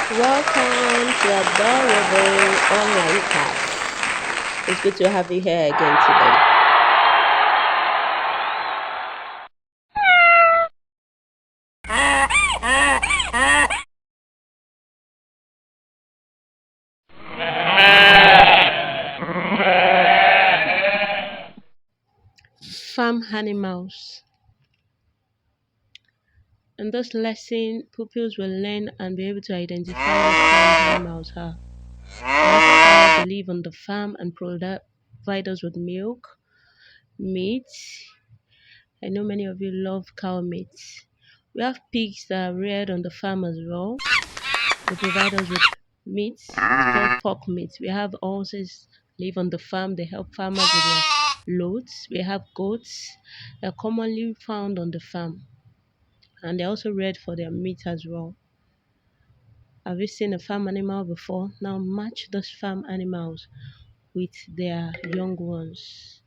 Welcome to Adorable Online Class. It's good to have you here again today. Farm animals. In this lesson, pupils will learn and be able to identify what farm animals are. We have cows that live on the farm and provide us with milk, meat. I know many of you love cow meat. We have pigs that are reared on the farm as well. They provide us with meat. It's called pork meat. We have horses live on the farm. They help farmers with their loads. We have goats. They're commonly found on the farm, and they're also reared for their meat as well. Have you seen a farm animal before? Now match those farm animals with their young ones.